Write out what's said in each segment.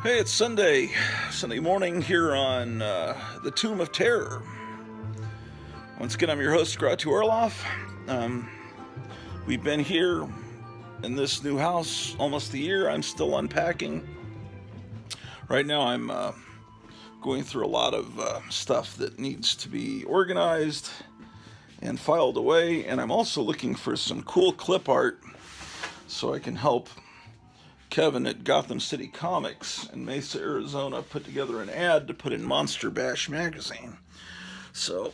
Hey, it's Sunday morning here on the Tomb of Terror. Once again, I'm your host, Gratu Orloff. Um, we've been here in this new house almost a year. I'm still unpacking. Right now, I'm going through a lot of stuff that needs to be organized and filed away, and I'm also looking for some cool clip art so I can help Kevin at Gotham City Comics in Mesa, Arizona, put together an ad to put in Monster Bash magazine. So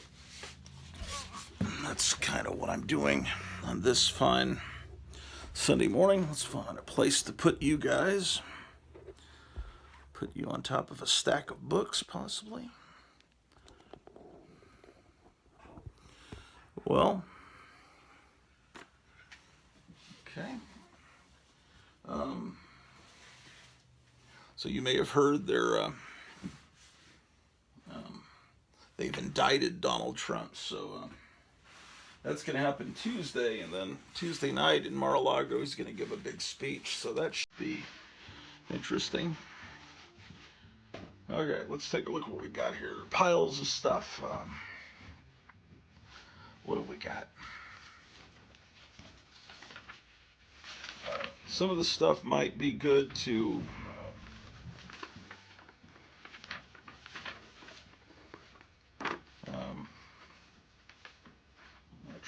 that's kind of what I'm doing on this fine Sunday morning. Let's find a place to put you guys. Put you on top of a stack of books, possibly. Well, okay. So you may have heard they've indicted Donald Trump. So that's going to happen Tuesday, and then Tuesday night in Mar-a-Lago, he's going to give a big speech. So that should be interesting. Okay, let's take a look at what we got here. Piles of stuff. What have we got? Some of the stuff might be good to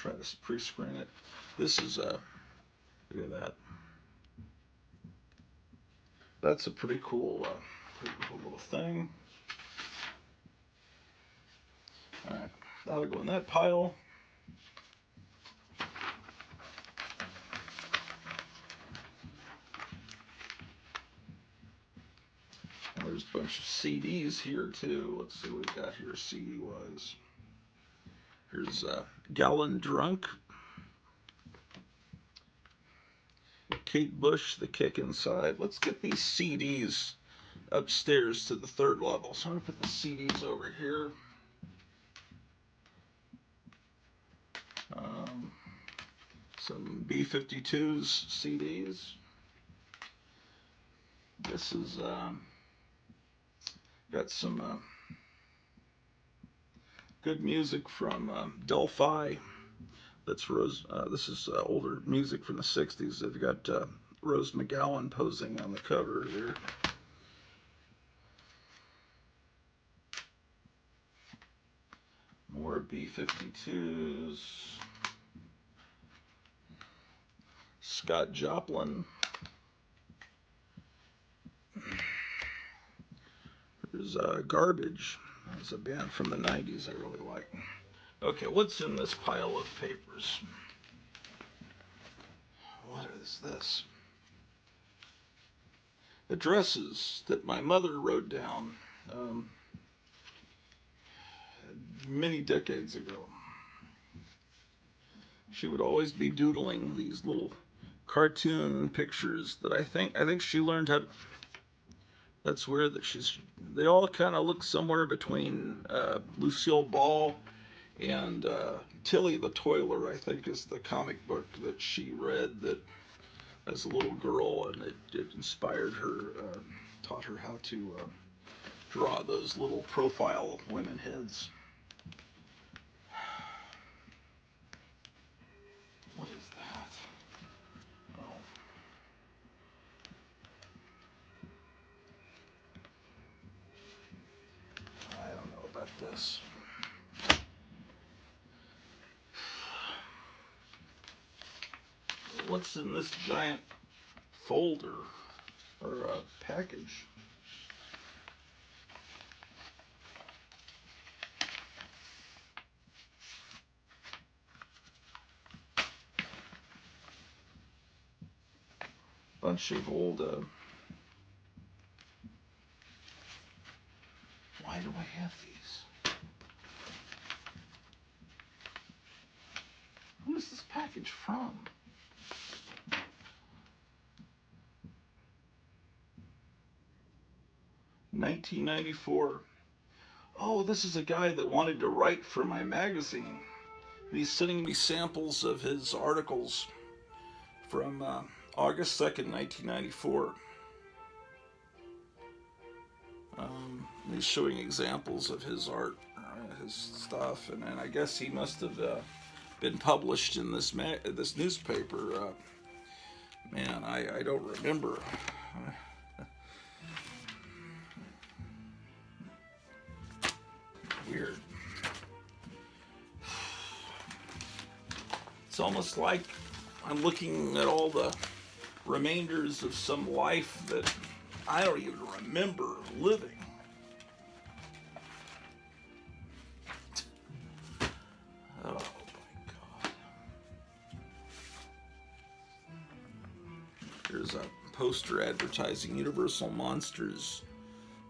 I'll try to pre-screen it. This is look at that. That's a pretty cool little thing. All right, that'll go in that pile. There's a bunch of CDs here too. Let's see what we got here CD-wise. Here's Gallon Drunk, Kate Bush, The Kick Inside. Let's get these CDs upstairs to the third level. So I'm gonna put the CDs over here. Some B-52s CDs. This is got some good music from Delphi. That's Rose. This is older music from the '60s. They've got Rose McGowan posing on the cover here. More B-52s. Scott Joplin. There's Garbage. That's a band from the '90s I really like. Okay, what's in this pile of papers? What is this? Addresses that my mother wrote down many decades ago. She would always be doodling these little cartoon pictures that I think she learned how to. That's weird that she's. They all kind of look somewhere between Lucille Ball and Tilly the Toiler. I think is the comic book that she read that as a little girl, and it inspired her, taught her how to draw those little profile women heads. What is that? Oh. I don't know about this. What's in this giant folder or package? Bunch of old. Why do I have these? Who is this package from? $1994. Oh, this is a guy that wanted to write for my magazine. He's sending me samples of his articles from August 2nd, 1994. He's showing examples of his art, his stuff, and I guess he must have been published in this newspaper. Man, I don't remember. Weird. It's almost like I'm looking at all the remainders of some life that I don't even remember living. Oh my God. Here's a poster advertising Universal Monsters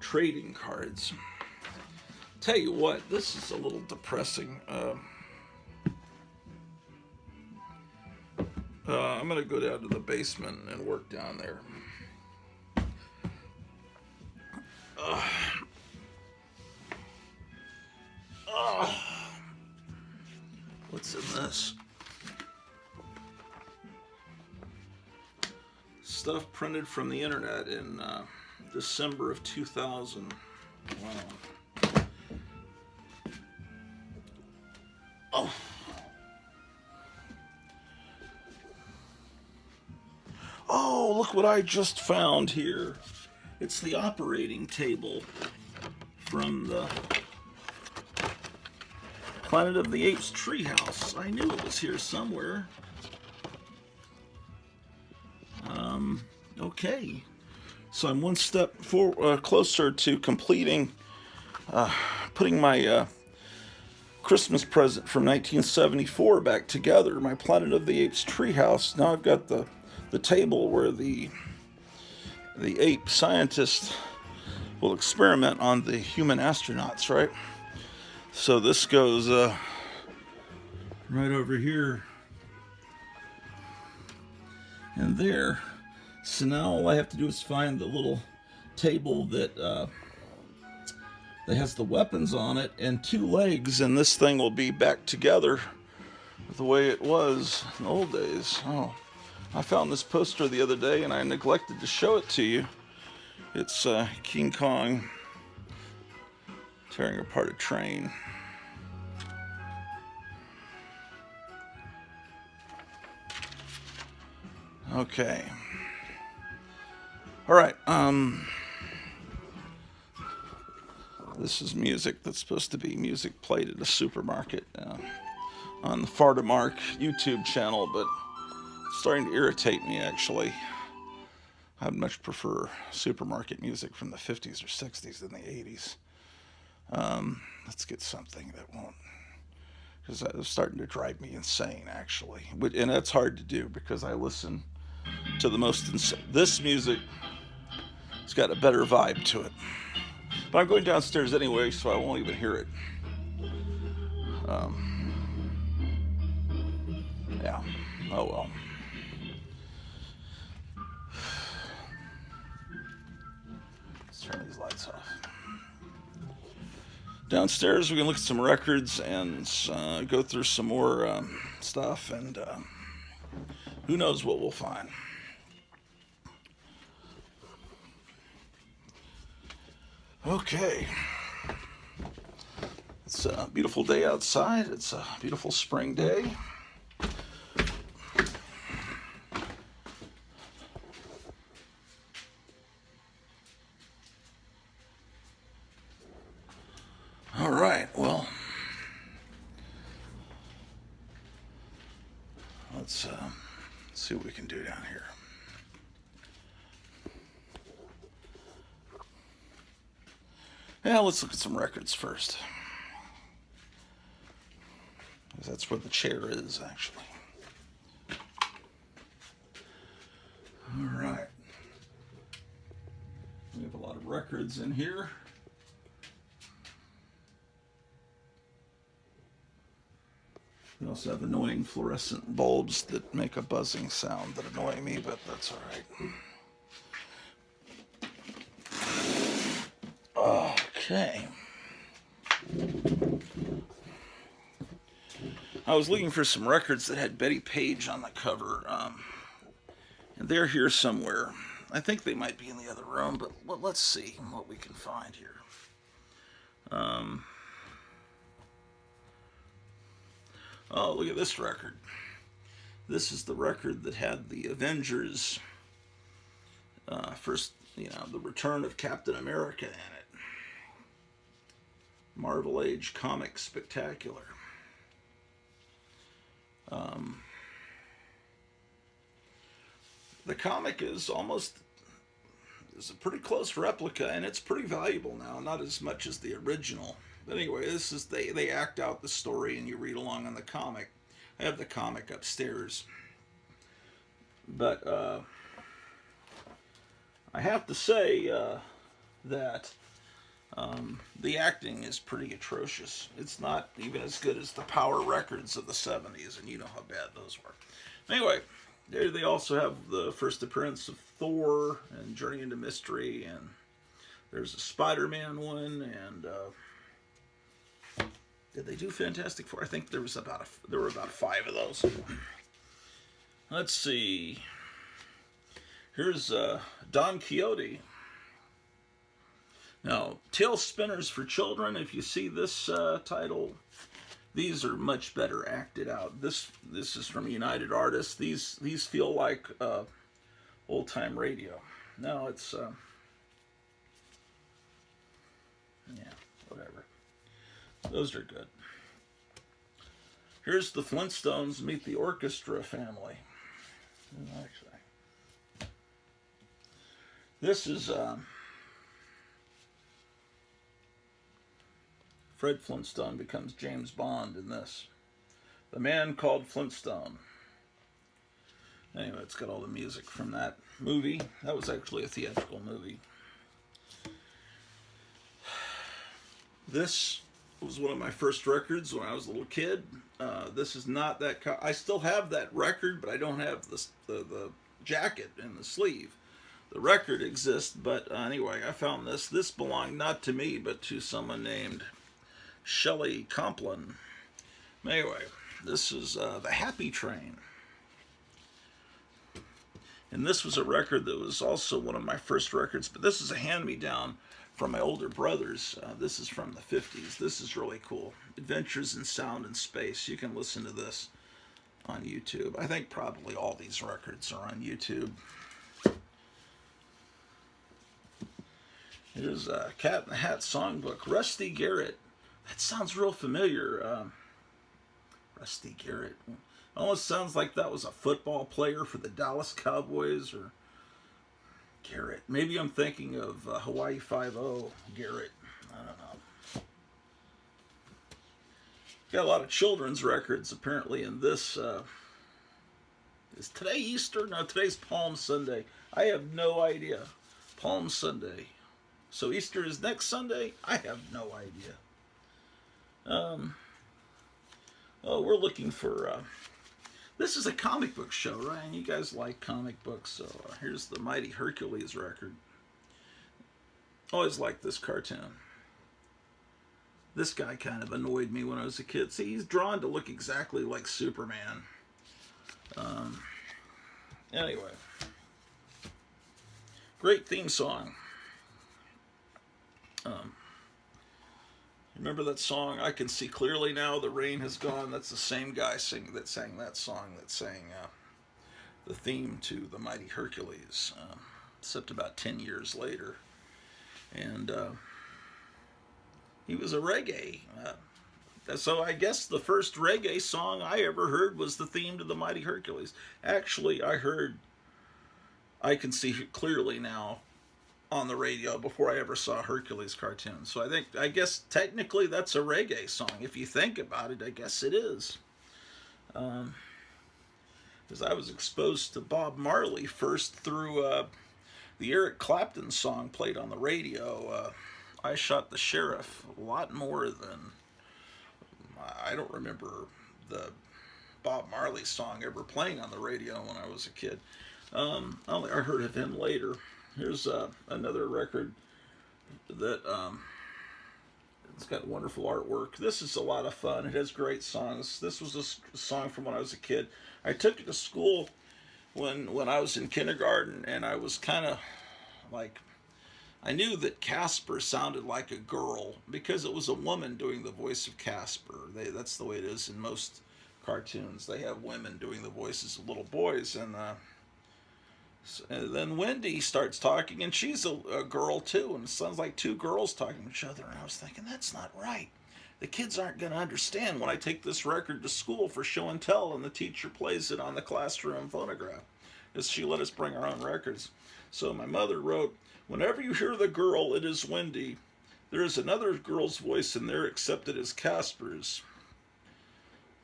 trading cards. Tell you what, this is a little depressing. I'm going to go down to the basement and work down there. What's in this? Stuff printed from the internet in December of 2000. Wow. Oh. Oh, look what I just found here. It's the operating table from the Planet of the Apes treehouse. I knew it was here somewhere. Okay. So I'm one step closer to completing, putting my Christmas present from 1974 back together, my Planet of the Apes treehouse. Now I've got the table where the ape scientist will experiment on the human astronauts, right? So this goes right over here and there. So now all I have to do is find the little table that has the weapons on it and two legs, and this thing will be back together the way it was in the old days. Oh, I found this poster the other day and I neglected to show it to you. It's King Kong tearing apart a train. Okay. All right. This is music that's supposed to be music played at a supermarket on the Fartamark YouTube channel, but it's starting to irritate me, actually. I'd much prefer supermarket music from the 50s or 60s than the 80s. Let's get something that won't, because that was starting to drive me insane, actually. And that's hard to do because I listen to the most this music has got a better vibe to it. But I'm going downstairs anyway, so I won't even hear it. Yeah. Oh well. Let's turn these lights off. Downstairs, we can look at some records and go through some more stuff, and who knows what we'll find. Okay. It's a beautiful day outside. It's a beautiful spring day. All right, well, let's see what we can do down here. Yeah, let's look at some records first. Because that's where the chair is, actually. All right. We have a lot of records in here. We also have annoying fluorescent bulbs that make a buzzing sound that annoy me, but that's all right. Okay. I was looking for some records that had Betty Page on the cover, and they're here somewhere. I think they might be in the other room, but let's see what we can find here. Oh, look at this record. This is the record that had the Avengers first, the return of Captain America in it. Marvel Age Comic Spectacular. The comic is a pretty close replica, and it's pretty valuable now. Not as much as the original, but anyway, this is they act out the story, and you read along on the comic. I have the comic upstairs, but I have to say that the acting is pretty atrocious. It's not even as good as the Power records of the 70s, and you know how bad those were. Anyway, there they also have the first appearance of Thor and Journey into Mystery, and there's a Spider-Man one, and did they do Fantastic Four? I think there were about 5 of those. Let's see. Here's Don Quixote. Now, Tale Spinners for Children. If you see this title, these are much better acted out. This is from United Artists. These feel like old time radio. No, it's yeah, whatever. Those are good. Here's the Flintstones Meet the Orchestra Family. Actually, this is Fred Flintstone becomes James Bond in this. The Man Called Flintstone. Anyway, it's got all the music from that movie. That was actually a theatrical movie. This was one of my first records when I was a little kid. This is not that... I still have that record, but I don't have the jacket and the sleeve. The record exists, but anyway, I found this. This belonged not to me, but to someone named Shelley Complin. Anyway, this is The Happy Train. And this was a record that was also one of my first records, but this is a hand-me-down from my older brothers. This is from the 50s. This is really cool. Adventures in Sound and Space. You can listen to this on YouTube. I think probably all these records are on YouTube. Here's a Cat in the Hat songbook. Rusty Garrett. That sounds real familiar. Rusty Garrett. Almost sounds like that was a football player for the Dallas Cowboys, or Garrett. Maybe I'm thinking of Hawaii Five-0 Garrett. I don't know. Got a lot of children's records apparently in this. Is today Easter? No, today's Palm Sunday. I have no idea. Palm Sunday. So Easter is next Sunday? I have no idea. Oh, we're looking for... this is a comic book show, right? And you guys like comic books, so here's the Mighty Hercules record. Always liked this cartoon. This guy kind of annoyed me when I was a kid. See, he's drawn to look exactly like Superman. Anyway. Great theme song. Remember that song, I Can See Clearly Now, The Rain Has Gone? That's the same guy that sang that song that sang the theme to The Mighty Hercules, except about 10 years later. And he was a reggae. So I guess the first reggae song I ever heard was the theme to The Mighty Hercules. Actually, I heard I Can See Clearly Now on the radio before I ever saw a Hercules cartoon. So I guess technically that's a reggae song. If you think about it, I guess it is. Because I was exposed to Bob Marley first through the Eric Clapton song played on the radio. I Shot the Sheriff. A lot more than... I don't remember the Bob Marley song ever playing on the radio when I was a kid. I heard of him later. Here's another record that it's got wonderful artwork. This is a lot of fun. It has great songs. This was a song from when I was a kid. I took it to school when I was in kindergarten, and I was kind of like, I knew that Casper sounded like a girl because it was a woman doing the voice of Casper. That's the way it is in most cartoons. They have women doing the voices of little boys, and then Wendy starts talking, and she's a girl too, and it sounds like two girls talking to each other. And I was thinking, that's not right. The kids aren't going to understand when I take this record to school for show and tell, and the teacher plays it on the classroom phonograph, as she let us bring our own records. So my mother wrote, whenever you hear the girl, it is Wendy. There is another girl's voice in there, except it is Casper's.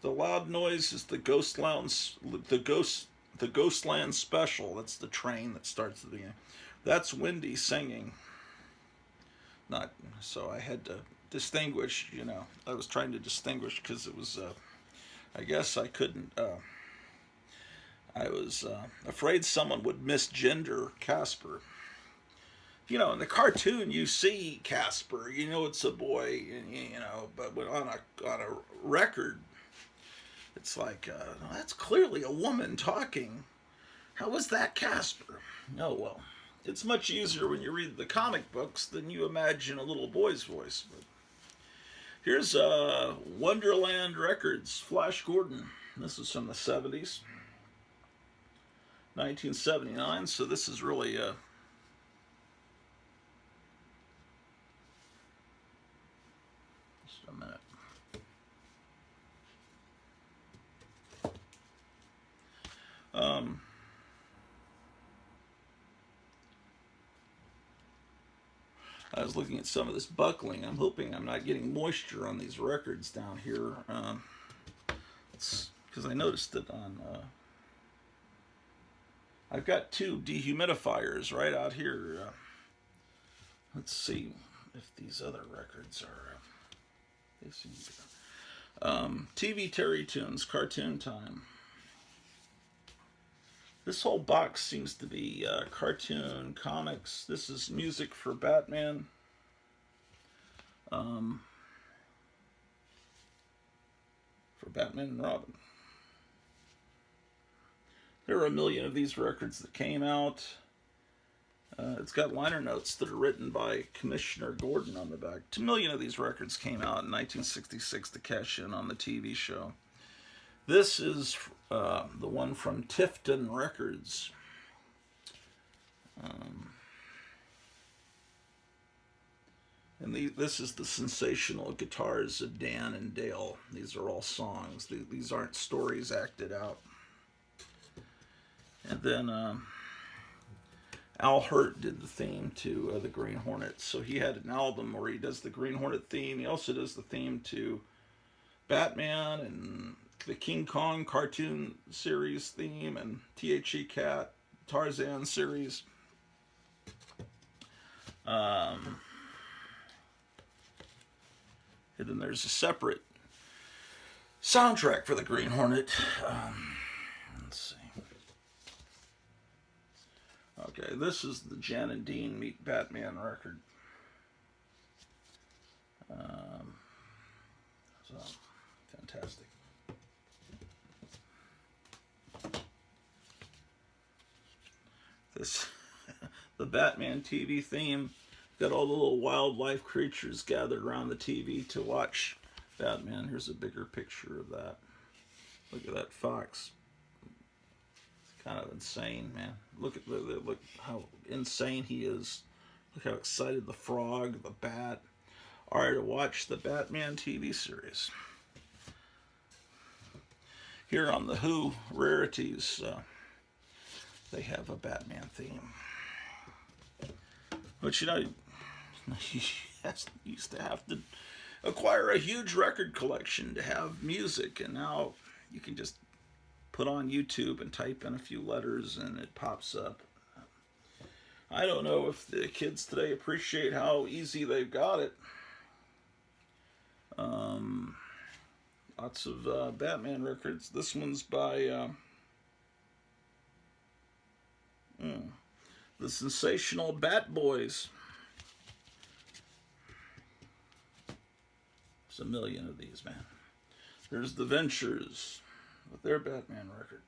The loud noise is the Ghostland special. That's the train that starts at the beginning. That's Wendy singing. Not so I had to distinguish. I was trying to distinguish because it was. I guess I couldn't. I was afraid someone would misgender Casper. In the cartoon you see Casper. It's a boy, but on a record, it's like that's clearly a woman talking. How was that Casper? Oh well, it's much easier when you read the comic books than you imagine a little boy's voice. But here's Wonderland Records, Flash Gordon. This is from the 70s, 1979. So this is really just a minute. I was looking at some of this buckling. I'm hoping I'm not getting moisture on these records down here. It's because I noticed that on. I've got two dehumidifiers right out here. Let's see if these other records are. They seem to. TV Terry Tunes, Cartoon Time. This whole box seems to be cartoon comics. This is music for Batman. For Batman and Robin. There are a million of these records that came out. It's got liner notes that are written by Commissioner Gordon on the back. 2 million of these records came out in 1966 to cash in on the TV show. This is the one from Tifton Records. And this is the sensational guitars of Dan and Dale. These are all songs. These aren't stories acted out. And then Al Hirt did the theme to the Green Hornet. So he had an album where he does the Green Hornet theme. He also does the theme to Batman and the King Kong cartoon series theme and T.H.E. Cat Tarzan series. And then there's a separate soundtrack for the Green Hornet. Let's see. Okay, this is the Jan and Dean Meet Batman record. So, fantastic. This, the Batman TV theme, got all the little wildlife creatures gathered around the TV to watch Batman. Here's a bigger picture of that. Look at that fox. It's kind of insane, man. Look how insane he is. Look how excited the frog, the bat are to watch the Batman TV series. Here on the Who Rarities, they have a Batman theme. But you used to have to acquire a huge record collection to have music, and now you can just put on YouTube and type in a few letters and it pops up. I don't know if the kids today appreciate how easy they've got it. Lots of Batman records. This one's by the Sensational Bat Boys. There's a million of these, man. There's the Ventures with their Batman record.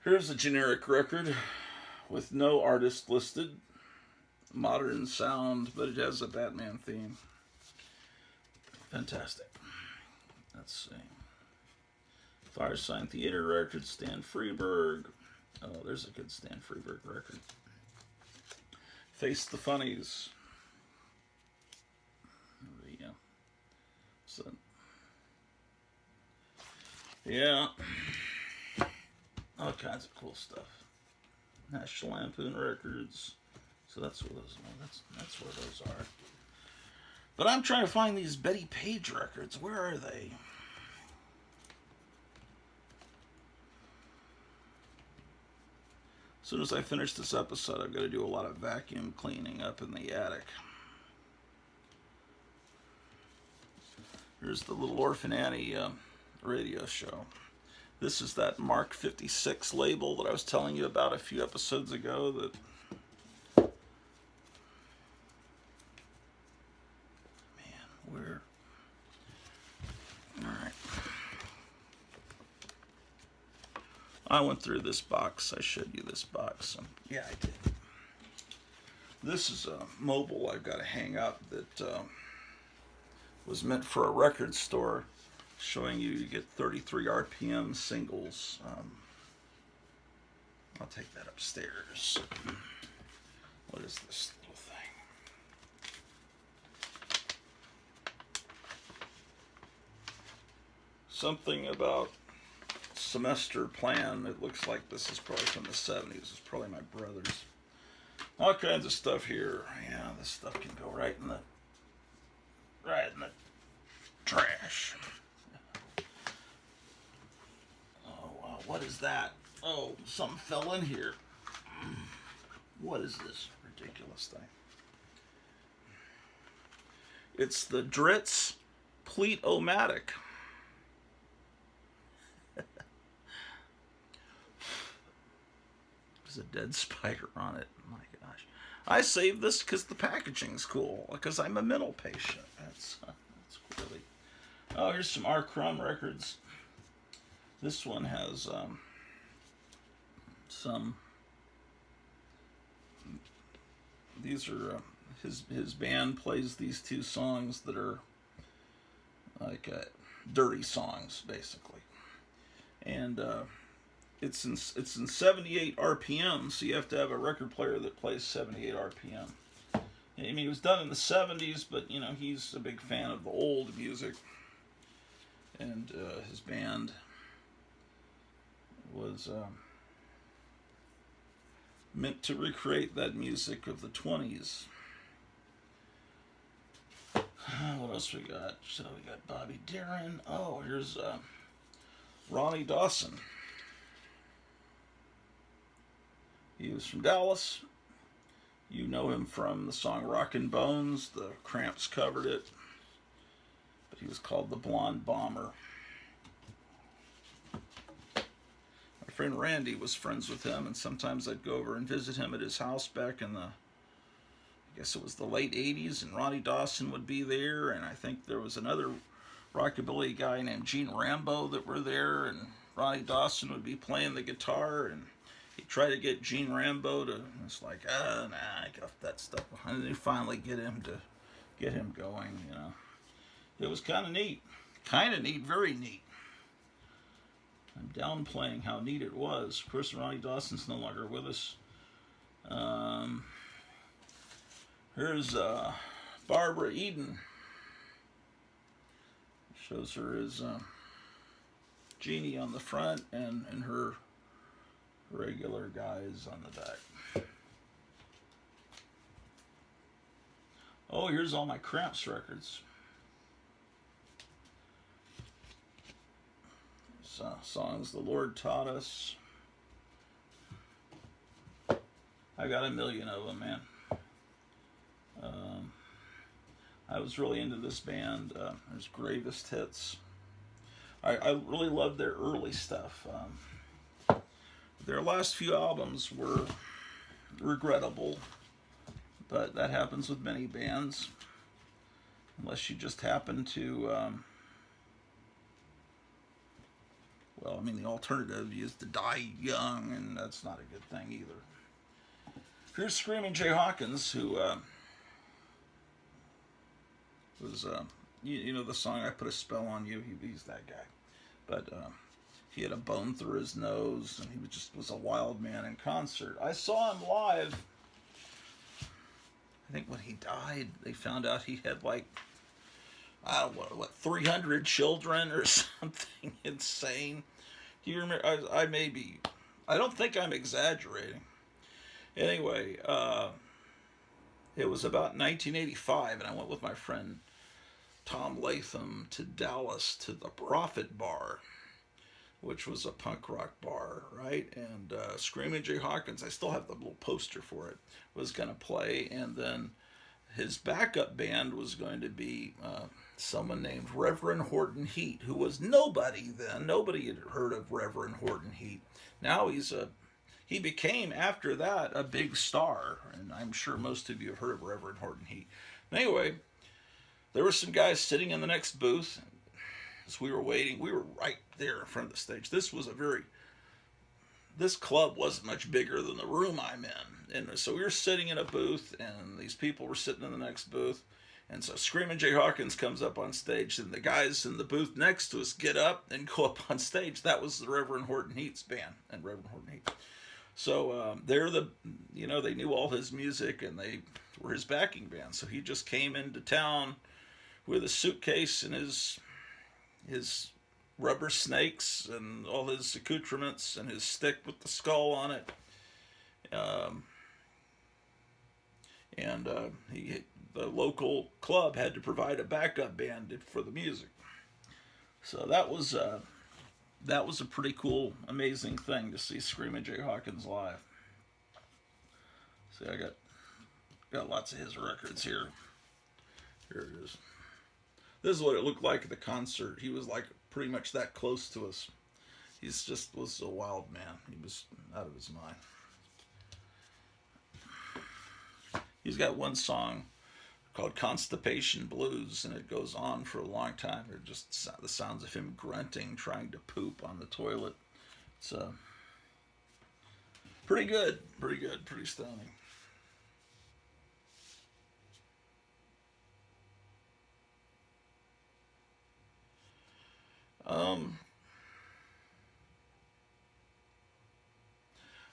Here's a generic record with no artist listed. Modern sound, but it has a Batman theme. Fantastic. Let's see. Firesign Theater record, Stan Freberg. Oh, there's a good Stan Freberg record. Face the Funnies. There we go. So, yeah. All kinds of cool stuff. National Lampoon records. So that's where those are. That's where those are. But I'm trying to find these Betty Page records. Where are they? As soon as I finish this episode, I've got to do a lot of vacuum cleaning up in the attic. Here's the Little Orphan Annie radio show. This is that Mark 56 label that I was telling you about a few episodes ago. That where? All right. I went through this box. I showed you this box. Yeah, I did. This is a mobile I've got to hang up that was meant for a record store, showing you get 33 RPM singles. I'll take that upstairs. What is this little thing? Something about semester plan. It looks like this is probably from the 70s. It's probably my brother's. All kinds of stuff here. Yeah, this stuff can go right in the trash. Oh wow, what is that? Oh, something fell in here. What is this ridiculous thing? It's the Dritz Pleat-O-Matic. There's a dead spider on it. My gosh. I saved this because the packaging's cool. Because I'm a mental patient. That's really. Oh, here's some R. Crumb records. This one has some. These are his band plays these two songs that are like dirty songs, basically, and it's in 78 RPM, so you have to have a record player that plays 78 RPM. I mean, it was done in the 70s, but you know he's a big fan of the old music, and his band was meant to recreate that music of the 20s. What else we got? So we got Bobby Darin. Oh, here's Ronnie Dawson. He was from Dallas. You know him from the song Rockin' Bones. The Cramps covered it. But he was called the Blonde Bomber. My friend Randy was friends with him, and sometimes I'd go over and visit him at his house back in the, I guess it was the late 80s, and Ronnie Dawson would be there, and I think there was another rockabilly guy named Gene Rambo that were there, and Ronnie Dawson would be playing the guitar, and he tried to get Gene Rambo to, it's like, nah, I got that stuff behind. And they finally get him going, you know. It was kind of neat, very neat. I'm downplaying how neat it was. Of course, Ronnie Dawson's no longer with us. Here's Barbara Eden. Shows her as Jeannie on the front and her regular guys on the back. Oh, here's all my Cramps records. Songs the Lord Taught Us. I got a million of them, man. I was really into this band. There's Gravest Hits. I really loved their early stuff. Their last few albums were regrettable, but that happens with many bands, unless you just happen to, well, mean, the alternative is to die young, and that's not a good thing either. Here's Screaming Jay Hawkins, who was, you know the song "I Put a Spell on You." He's that guy, but he had a bone through his nose, and he was a wild man in concert. I saw him live. I think when he died, they found out he had like, I don't know, what, 300 children or something insane. Do you remember? I don't think I'm exaggerating. Anyway, it was about 1985, and I went with my friend Tom Latham to Dallas to the Prophet Bar, which was a punk rock bar, right? And Screaming Jay Hawkins, I still have the little poster for it, was going to play, and then his backup band was going to be someone named Reverend Horton Heat, who was nobody then. Nobody had heard of Reverend Horton Heat. Now he became, after that, a big star, and I'm sure most of you have heard of Reverend Horton Heat. Anyway, there were some guys sitting in the next booth. As we were waiting, we were right there in front of the stage. This club wasn't much bigger than the room I'm in. And so we were sitting in a booth, and these people were sitting in the next booth. And so Screaming Jay Hawkins comes up on stage, and the guys in the booth next to us get up and go up on stage. That was the Reverend Horton Heat's band, and Reverend Horton Heat. So they knew all his music, and they were his backing band. So he just came into town with a suitcase and his rubber snakes and all his accoutrements and his stick with the skull on it. The local club had to provide a backup band for the music. So that was a pretty cool, amazing thing to see Screaming Jay Hawkins live. See, I got lots of his records here. Here it is. This is what it looked like at the concert. He was like pretty much that close to us. He just was a wild man. He was out of his mind. He's got one song called Constipation Blues, and it goes on for a long time. They're just the sounds of him grunting, trying to poop on the toilet. It's pretty good, pretty stunning.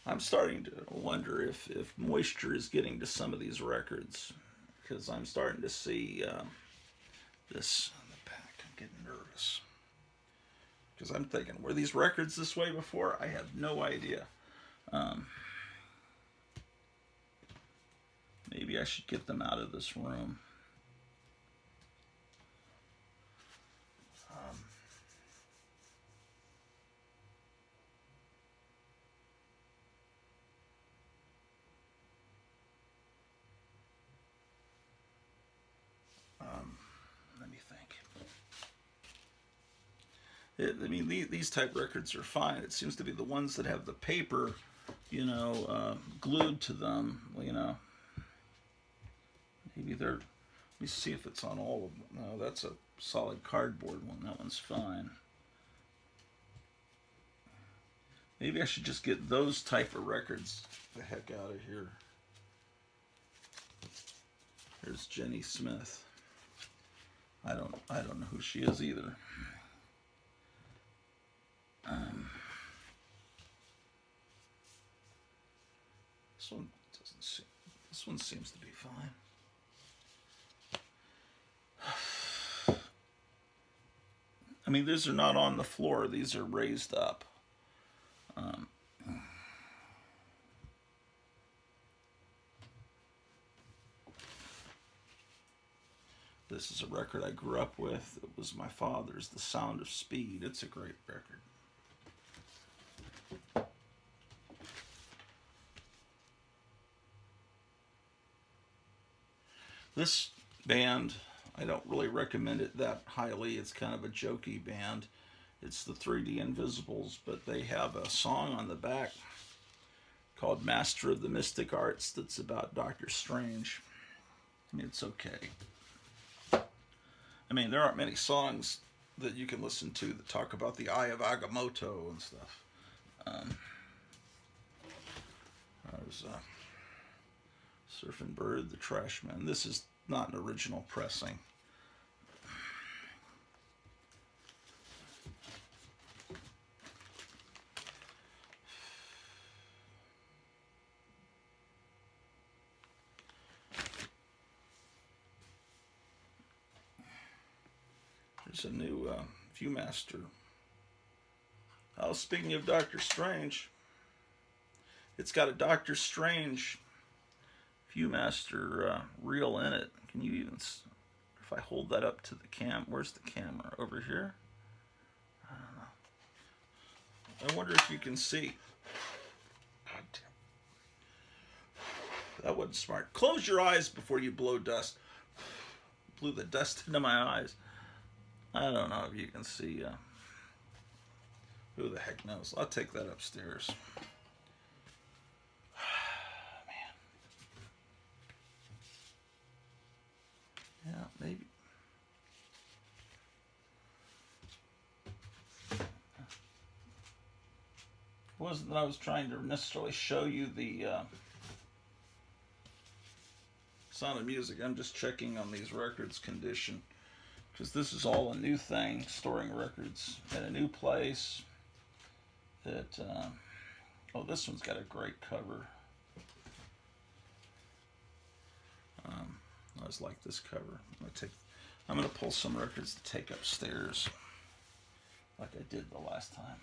I'm starting to wonder if moisture is getting to some of these records, because I'm starting to see this on the back. I'm getting nervous because I'm thinking, were these records this way before? I have no idea. Maybe I should get them out of this room. Let me think. I mean, these type records are fine. It seems to be the ones that have the paper, glued to them. Maybe they're. Let me see if it's on all of them. No, that's a solid cardboard one. That one's fine. Maybe I should just get those type of records the heck out of here. Here's Jenny Smith. I don't know who she is either. This one seems to be fine. I mean, these are not on the floor. These are raised up. This is a record I grew up with. It was my father's, The Sound of Speed. It's a great record. This band, I don't really recommend it that highly. It's kind of a jokey band. It's the 3D Invisibles, but they have a song on the back called Master of the Mystic Arts that's about Doctor Strange. I mean, it's okay. I mean, there aren't many songs that you can listen to that talk about the Eye of Agamotto and stuff. There's Surfing Bird, The Trashman. This is not an original pressing. There's a new Viewmaster. Oh, speaking of Doctor Strange, it's got a Doctor Strange Viewmaster reel in it. Can you even, if I hold that up to the where's the camera? Over here? I don't know. I wonder if you can see. God damn. That wasn't smart. Close your eyes before you blow dust. Blew the dust into my eyes. I don't know if you can see. Who the heck knows? I'll take that upstairs. Man. Yeah, maybe. It wasn't that I was trying to necessarily show you the Sound of Music. I'm just checking on these records' condition. Because this is all a new thing, storing records in a new place. That oh, this one's got a great cover. I always like this cover. I'm gonna pull some records to take upstairs, like I did the last time.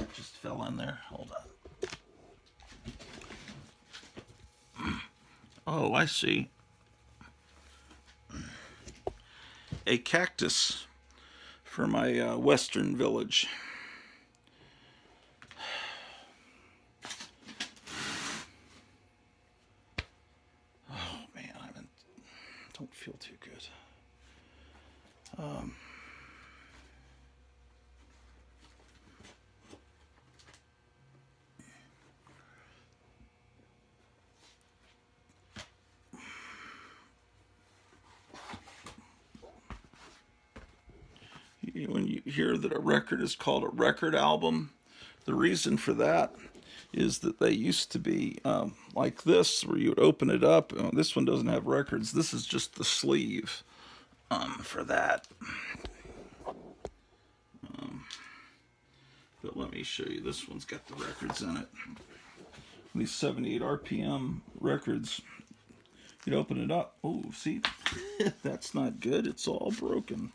It just fell in there. Hold on. Oh, I see. A cactus for my western village. Oh man, don't feel too good. When you hear that a record is called a record album, the reason for that is that they used to be like this, where you would open it up. This one doesn't have records. This is just the sleeve for that. But let me show you. This one's got the records in it. These 78 RPM records. You'd open it up. Oh, see? That's not good. It's all broken.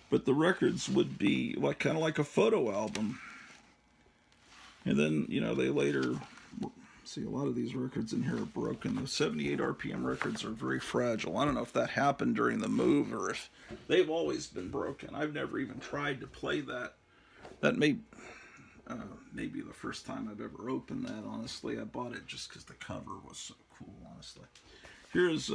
But the records would be like kind of like a photo album. And then, they later, see, a lot of these records in here are broken. The 78 RPM records are very fragile. I don't know if that happened during the move or if they've always been broken. I've never even tried to play that. That may be the first time I've ever opened that, honestly. I bought it just because the cover was so cool, honestly. Here's...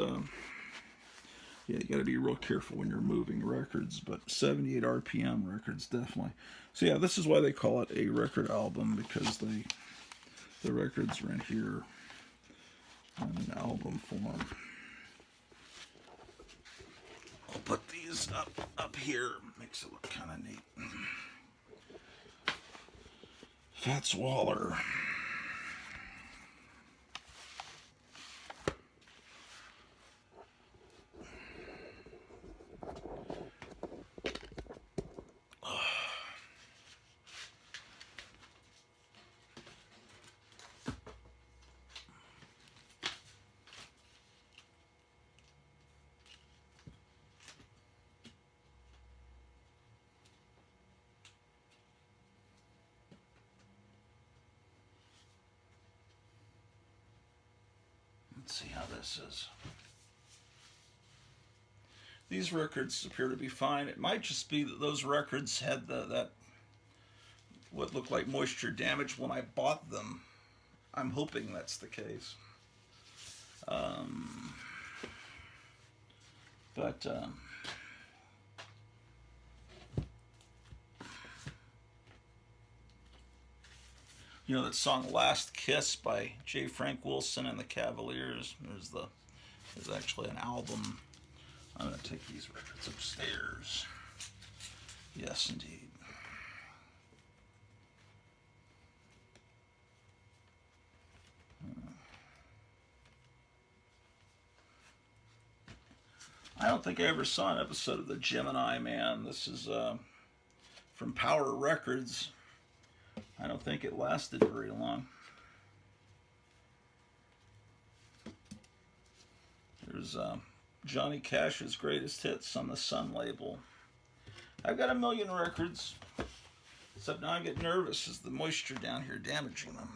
yeah, you got to be real careful when you're moving records, but 78 RPM records, definitely. So yeah, this is why they call it a record album, because the records are in here in an album form. I'll put these up here. Makes it look kind of neat. Fats Waller. Let's see how this is. These records appear to be fine. It might just be that those records had that what looked like moisture damage when I bought them. I'm hoping that's the case. But that song "Last Kiss" by J. Frank Wilson and the Cavaliers. There's actually an album I'm going to take these records upstairs. Yes, indeed. I don't think I ever saw an episode of the Gemini Man. This is from Power Records. I don't think it lasted very long. There's Johnny Cash's Greatest Hits on the Sun label. I've got a million records, except now I get nervous as the moisture down here damaging them.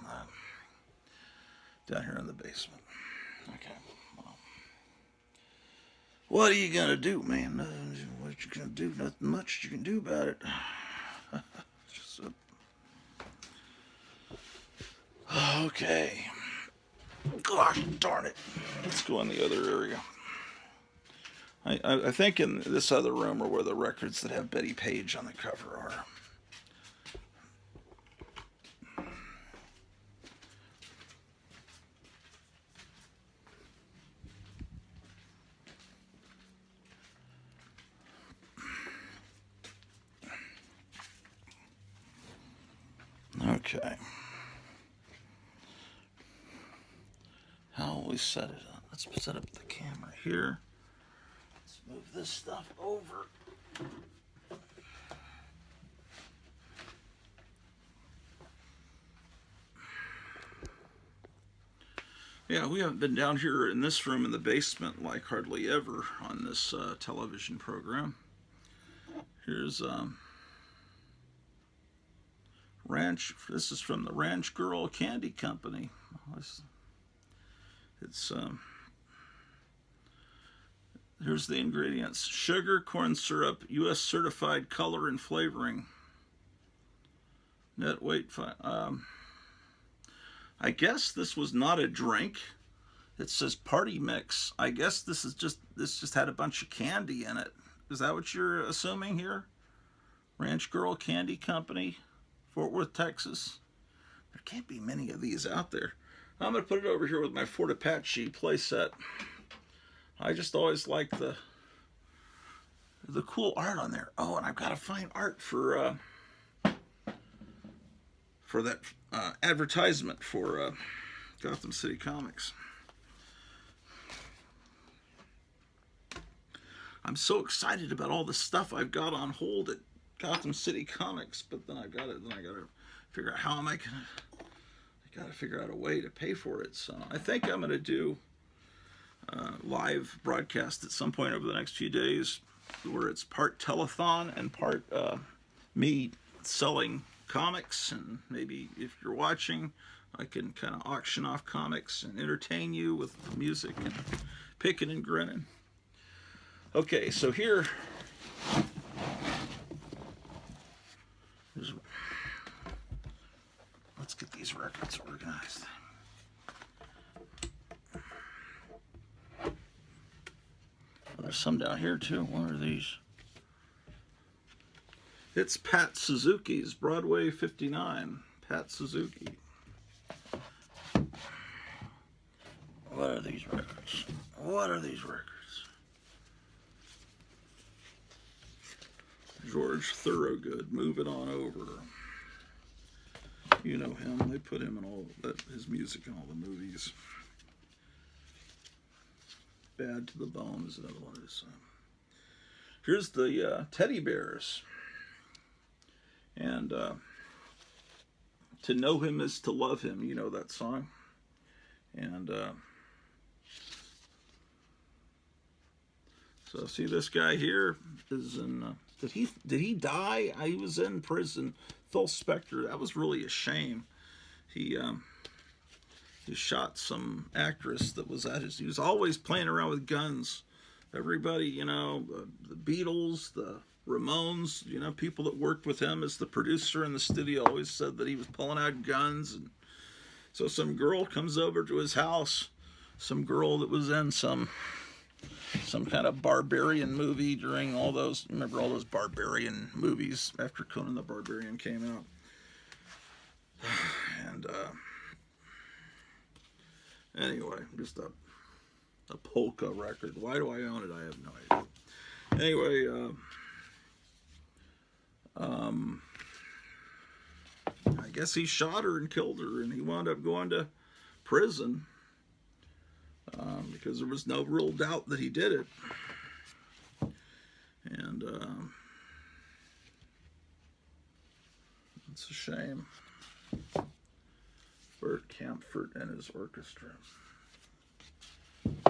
Down here in the basement. Okay. Well, what are you gonna do, man? What you gonna do? Nothing much you can do about it. Just, okay. Gosh darn it. Let's go in the other area. I think in this other room are where the records that have Betty Page on the cover are. Okay. How will we set it up? Let's set up the camera here. Let's move this stuff over. Yeah, we haven't been down here in this room in the basement like hardly ever on this television program. Here's Ranch. This is from the Ranch Girl Candy Company. It's here's the ingredients: sugar, corn syrup, U.S. certified color and flavoring. Net weight. I guess this was not a drink. It says party mix. I guess this just had a bunch of candy in it. Is that what you're assuming here? Ranch Girl Candy Company, Fort Worth, Texas. There can't be many of these out there. I'm going to put it over here with my Fort Apache playset. I just always like the cool art on there. Oh, and I've got to find art for that advertisement for Gotham City Comics. I'm so excited about all the stuff I've got on hold at Gotham City Comics, but then I got to figure out how am I gonna. I got to figure out a way to pay for it. So I think I'm gonna do live broadcast at some point over the next few days, where it's part telethon and part me selling comics, and maybe if you're watching, I can kind of auction off comics and entertain you with music and picking and grinning. Okay, so here. Let's get these records organized. There's some down here too. What are these? It's Pat Suzuki's Broadway 59. Pat Suzuki. What are these records? What are these records? George Thorogood, Move It On Over. You know him. They put him in all his music in all the movies. Bad to the Bone is another one of his. Here's the Teddy Bears. And To Know Him Is to Love Him. You know that song. And so see, this guy here is in. Did he die? He was in prison. Phil Spector. That was really a shame. He shot some actress that was at his. He was always playing around with guns. Everybody, you know, the Beatles, the Ramones, you know, people that worked with him as the producer in the studio always said that he was pulling out guns. And so some girl comes over to his house. Some girl that was in some kind of barbarian movie during all those, remember all those barbarian movies after Conan the Barbarian came out. And anyway, just A polka record. Why do I own it? I have no idea. Anyway, I guess he shot her and killed her, and he wound up going to prison because there was no real doubt that he did it. And it's a shame. Bert Kaempfert and his orchestra.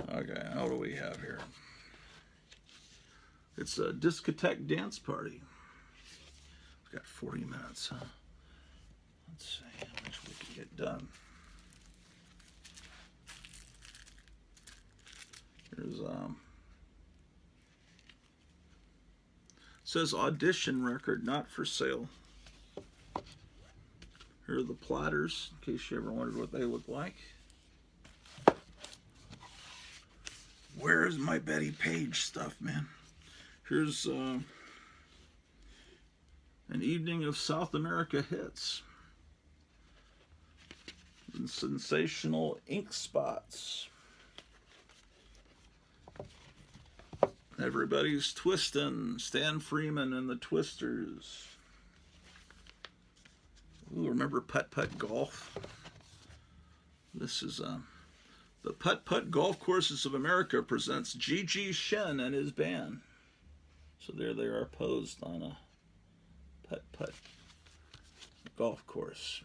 Okay, what do we have here? It's a discotheque dance party. We've got 40 minutes, huh? Let's see how much we can get done. Here's says audition record not for sale. Here are the Platters, in case you ever wondered what they look like. Where's my Betty Page stuff, man? Here's an evening of South America hits. And sensational ink spots. Everybody's twisting. Stan Freeman and the Twisters. Ooh, remember Putt Putt Golf? This is the Putt Putt Golf Courses of America presents G.G. Shen and his band. So there they are posed on a Putt Putt golf course.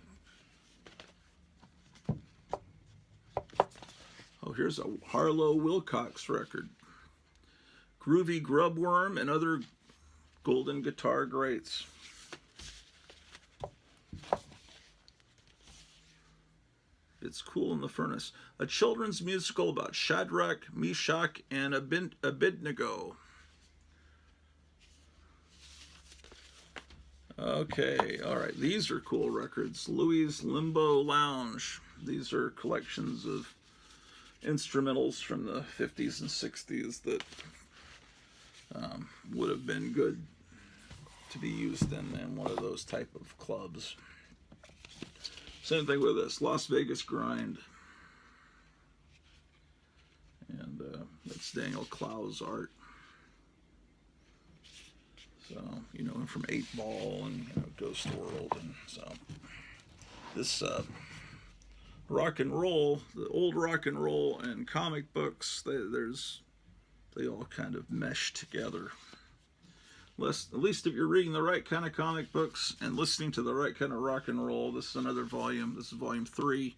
Oh, here's a Harlow Wilcox record. Groovy Grubworm and other golden guitar greats. It's Cool in the Furnace. A children's musical about Shadrach, Meshach, and Abednego. Okay, all right. These are cool records. Louis' Limbo Lounge. These are collections of instrumentals from the 50s and 60s that would have been good to be used in one of those type of clubs. Same thing with this, Las Vegas Grind. And that's Daniel Clow's art. So, you know him from 8 Ball and Ghost World. And so, this rock and roll, the old rock and roll and comic books, they all kind of mesh together. At least if you're reading the right kind of comic books and listening to the right kind of rock and roll. This is another volume. This is volume 3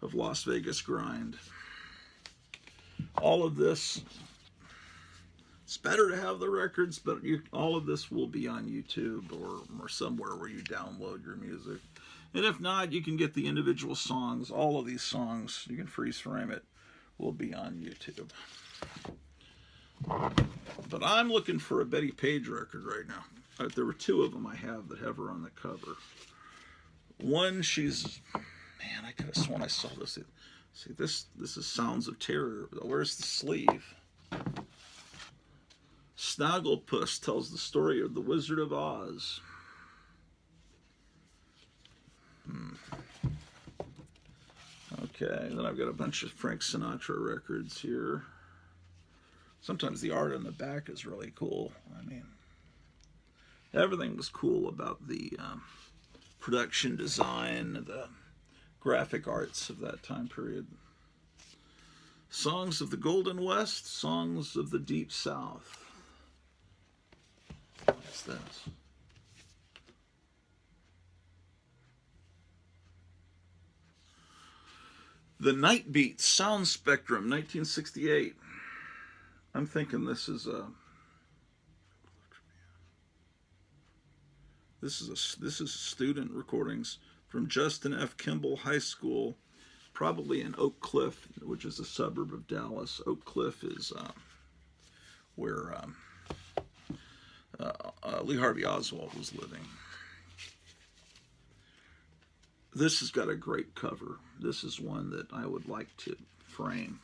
of Las Vegas Grind. All of this, it's better to have the records, but all of this will be on YouTube or somewhere where you download your music. And if not, you can get the individual songs. All of these songs, you can freeze frame it, will be on YouTube. But I'm looking for a Betty Page record right now. There were 2 of them I have that have her on the cover. One, man, I could have sworn I saw this. See, this is Sounds of Terror. Where's the sleeve? Snagglepuss tells the story of the Wizard of Oz. Okay, then I've got a bunch of Frank Sinatra records here. Sometimes the art on the back is really cool. I mean, everything was cool about the production design, the graphic arts of that time period. Songs of the Golden West, Songs of the Deep South. What's this? The Night Beats Sound Spectrum, 1968. I'm thinking this is student recordings from Justin F. Kimball High School, probably in Oak Cliff, which is a suburb of Dallas. Oak Cliff is where Lee Harvey Oswald was living. This has got a great cover. This is one that I would like to frame.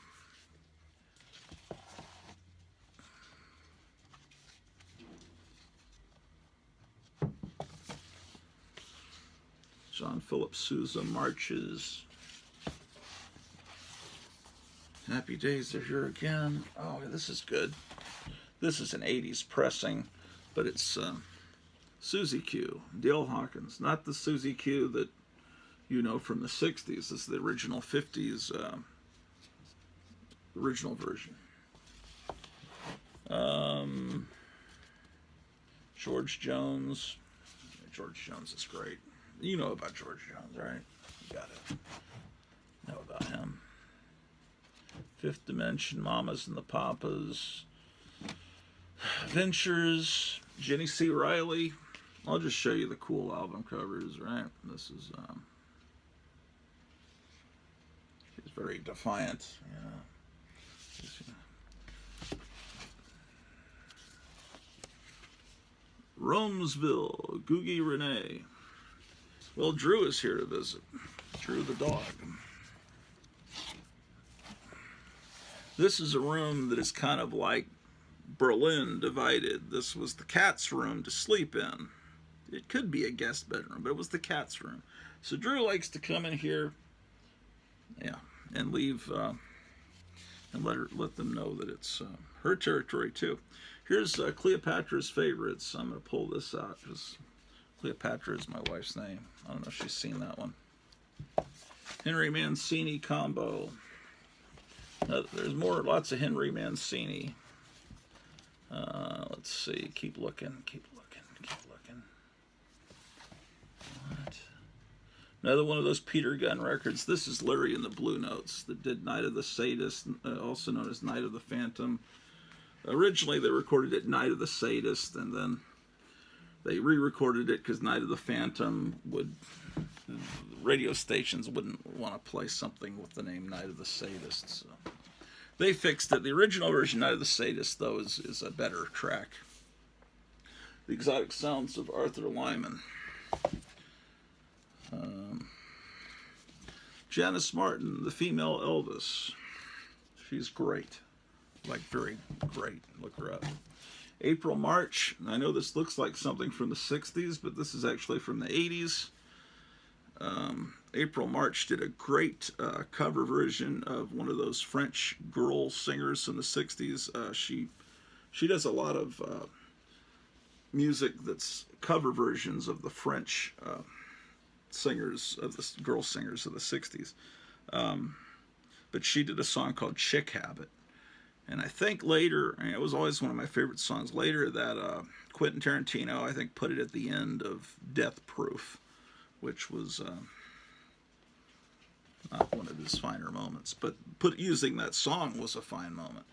John Philip Sousa Marches. Happy Days are here again. Oh, this is good. This is an 80s pressing, but it's Susie Q, Dale Hawkins. Not the Susie Q that you know from the 60s. This is the original 50s, original version. George Jones. George Jones is great. You know about George Jones, right? You gotta know about him. Fifth Dimension, Mamas and the Papas, Ventures, Jenny C. Riley. I'll just show you the cool album covers, right? This is, she's very defiant, Romesville, Googie Renee. Well, Drew is here to visit. Drew the dog. This is a room that is kind of like Berlin divided. This was the cat's room to sleep in. It could be a guest bedroom, but it was the cat's room. So Drew likes to come in here, and leave, and let them know that it's her territory too. Here's Cleopatra's Favorites. I'm going to pull this out because Cleopatra is my wife's name. I don't know if she's seen that one. Henry Mancini combo. There's lots of Henry Mancini. Let's see. Keep looking. What? Another one of those Peter Gunn records. This is Larry and the Blue Notes that did Night of the Sadist, also known as Night of the Phantom. Originally, they recorded it Night of the Sadist, and then they re-recorded it because Night of the Phantom radio stations wouldn't want to play something with the name Night of the Sadist, so they fixed it. The original version, Night of the Sadist, though, is a better track. The Exotic Sounds of Arthur Lyman. Janice Martin, the female Elvis. She's great. Like, very great. Look her up. April March. I know this looks like something from the 60s, but this is actually from the 80s. April March did a great cover version of one of those French girl singers from the 60s. She does a lot of music that's cover versions of the French singers, of the girl singers of the 60s. But she did a song called Chick Habit. And I think later, it was always one of my favorite songs, later that Quentin Tarantino, I think, put it at the end of Death Proof, which was not one of his finer moments. But using that song was a fine moment.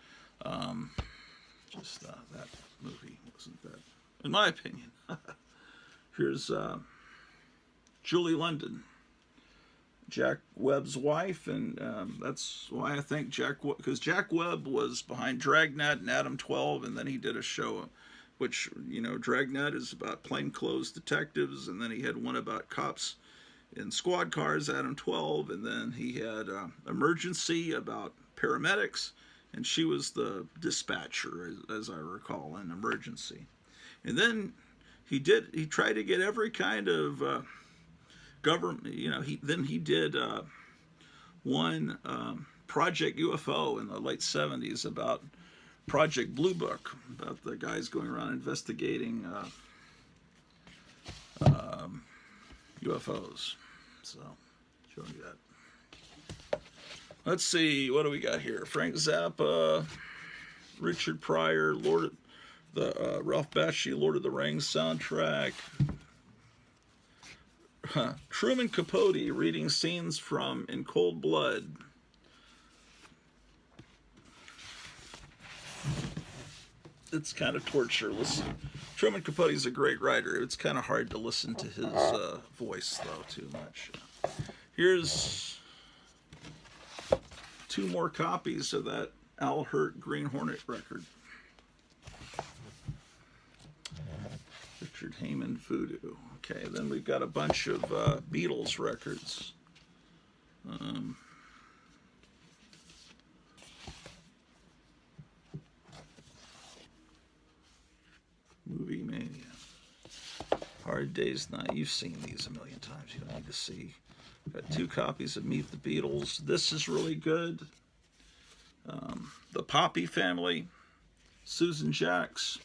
That movie wasn't that, in my opinion. Here's Julie London, Jack Webb's wife, and that's why I think because Jack Webb was behind Dragnet and Adam 12, and then he did a show, which, Dragnet is about plainclothes detectives, and then he had one about cops in squad cars, Adam 12, and then he had Emergency about paramedics, and she was the dispatcher, as I recall, in Emergency. And then he tried to get every kind of government, he did one Project UFO in the late 70s about Project Blue Book, about the guys going around investigating UFOs. So, showing you that. Let's see, what do we got here? Frank Zappa, Richard Pryor, Ralph Bakshi, Lord of the Rings soundtrack. Truman Capote reading scenes from In Cold Blood. It's kind of torture. Listen, Truman Capote is a great writer. It's kind of hard to listen to his voice, though, too much. Here's 2 more copies of that Al Hirt Green Hornet record. Richard Heyman Voodoo. Okay, then we've got a bunch of Beatles records. Movie Mania. Hard Day's Night. You've seen these a million times. You don't need to see. Got 2 copies of Meet the Beatles. This is really good. The Poppy Family, Susan Jacks,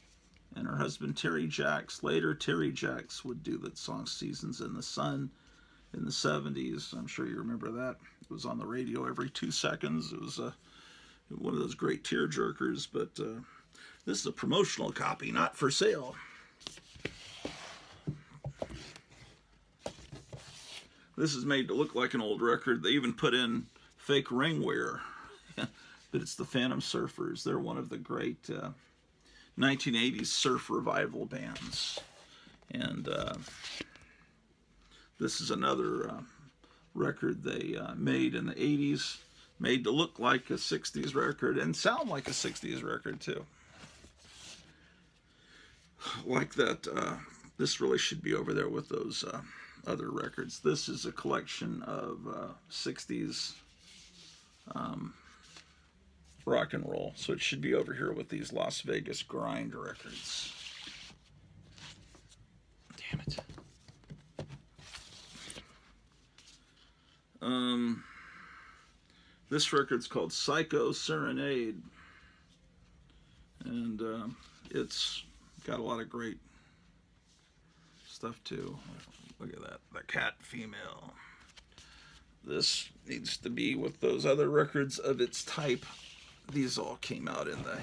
and her husband Terry Jacks. Later, Terry Jacks would do that song Seasons in the Sun in the 70s. I'm sure you remember that. It was on the radio every 2 seconds. It was one of those great tear jerkers, but this is a promotional copy, not for sale. This is made to look like an old record. They even put in fake ring wear. But it's the Phantom Surfers. They're one of the great 1980s surf revival bands. And this is another record they made in the 80s, made to look like a 60s record and sound like a 60s record too. Like that, this really should be over there with those other records. This is a collection of 60s rock and roll, so it should be over here with these Las Vegas grind records. Damn it. This record's called Psycho Serenade, and it's got a lot of great stuff too. Look at that, the cat female. This needs to be with those other records of its type. These all came out in the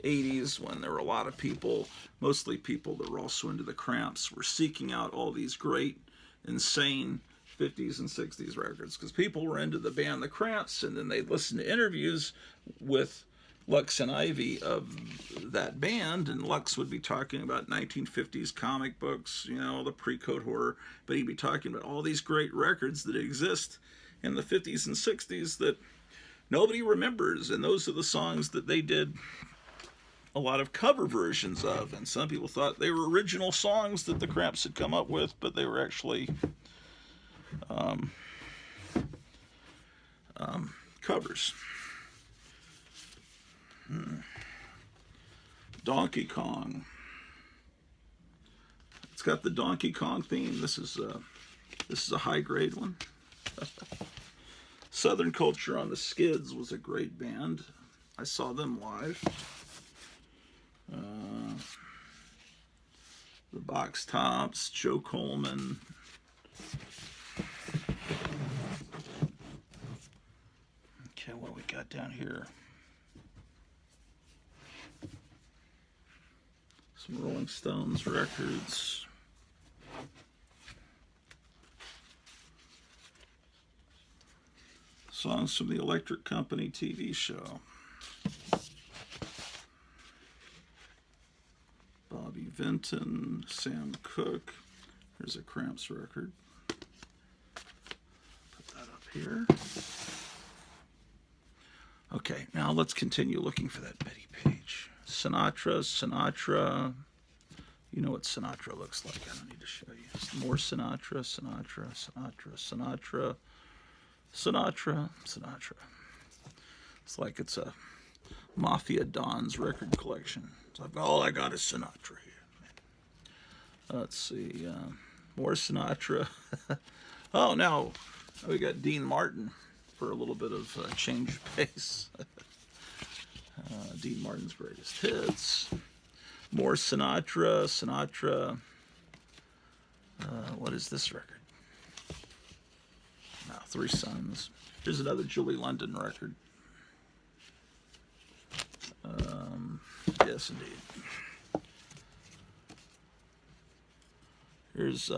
80s when there were a lot of people, mostly people that were also into the Cramps, were seeking out all these great, insane 50s and 60s records because people were into the band The Cramps, and then they'd listen to interviews with Lux and Ivy of that band, and Lux would be talking about 1950s comic books, you know, the pre-code horror, but he'd be talking about all these great records that exist in the 50s and 60s that nobody remembers, and those are the songs that they did a lot of cover versions of, and some people thought they were original songs that the Cramps had come up with, but they were actually covers. Donkey Kong. It's got the Donkey Kong theme. This is a high grade one. Southern Culture on the Skids was a great band. I saw them live. The Box Tops, Joe Coleman. Okay, what do we got down here? Some Rolling Stones records. Songs from the Electric Company TV show. Bobby Vinton, Sam Cooke. Here's a Cramps record. Put that up here. Okay, now let's continue looking for that Betty Page. Sinatra. You know what Sinatra looks like. I don't need to show you. More Sinatra. It's like it's a Mafia Don's record collection. It's like, all I got is Sinatra here. Let's see. More Sinatra. Oh, now we got Dean Martin for a little bit of change of pace. Dean Martin's greatest hits. More Sinatra. What is this record? Now, Three Sons. Here's another Julie London record. Yes, indeed. Here's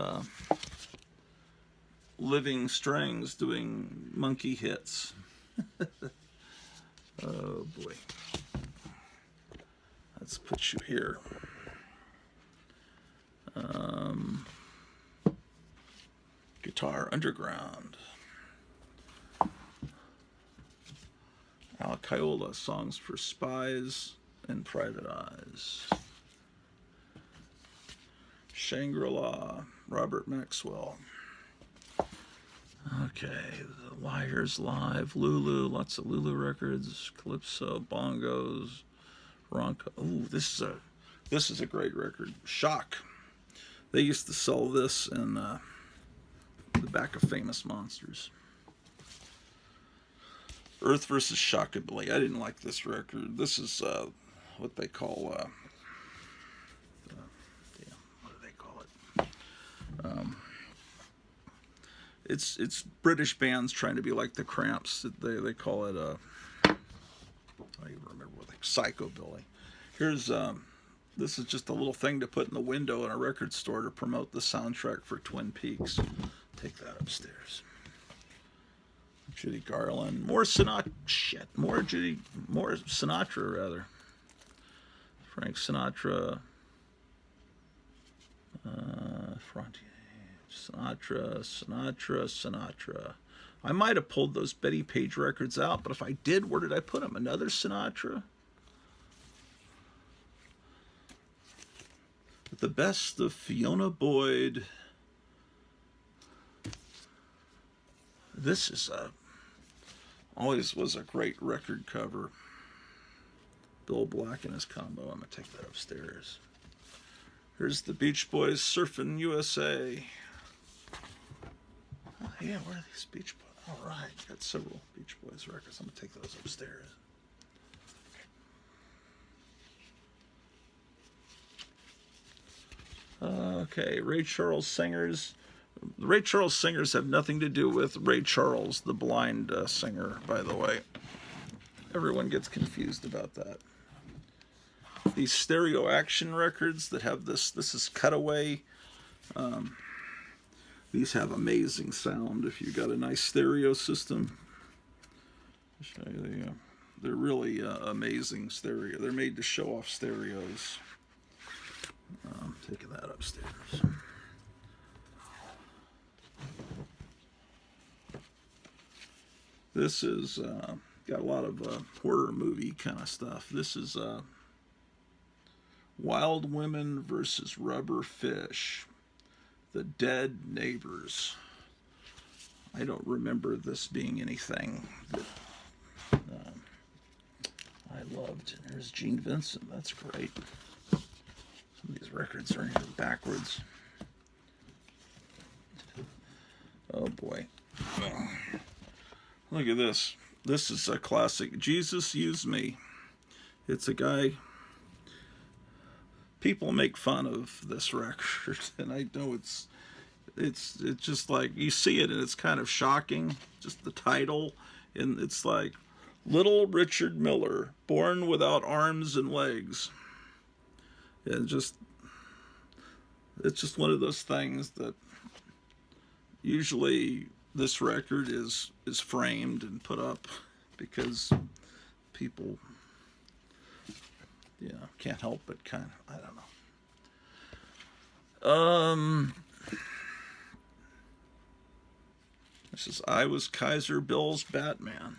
Living Strings doing Monkey Hits. Oh, boy. Let's put you here. Guitar Underground. Al Kaiola, Songs for Spies and Private Eyes. Shangri-La, Robert Maxwell. Okay, The Liars Live, Lulu, lots of Lulu records, Calypso, Bongos, Ronco. Ooh, this is a great record. Shock. They used to sell this in the back of Famous Monsters. Earth versus Shockabilly. I didn't like this record. This is what they call, what do they call it? It's British bands trying to be like the Cramps. They call it I don't even remember what they Psychobilly. Here's this is just a little thing to put in the window in a record store to promote the soundtrack for Twin Peaks. Take that upstairs. Judy Garland, more Sinatra, more Sinatra rather. Frank Sinatra, Sinatra. I might have pulled those Betty Page records out, but if I did, where did I put them? Another Sinatra? The best of Fiona Boyd. This is always was a great record cover. Bill Black and his combo. I'm going to take that upstairs. Here's the Beach Boys, Surfin' USA. Oh, yeah, where are these Beach Boys? All right, got several Beach Boys records. I'm going to take those upstairs. Okay, Ray Charles singers. The Ray Charles singers have nothing to do with Ray Charles, the blind singer, by the way. Everyone gets confused about that. These stereo action records that have this is Cutaway. These have amazing sound if you've got a nice stereo system. I'll show you they're really amazing stereo. They're made to show off stereos. Taking that upstairs. This is got a lot of horror movie kind of stuff. This is Wild Women versus Rubber Fish, The Dead Neighbors. I don't remember this being anything that I loved. And there's Gene Vincent. That's great. Some of these records are here backwards. Oh boy. Look at this. This is a classic. Jesus Use Me. It's a guy. People make fun of this record, and I know it's just like you see it and it's kind of shocking. Just the title, and it's like Little Richard Miller, born without arms and legs. And it's just one of those things that usually this record is framed and put up because people, can't help but kind of, I don't know. This is I Was Kaiser Bill's Batman.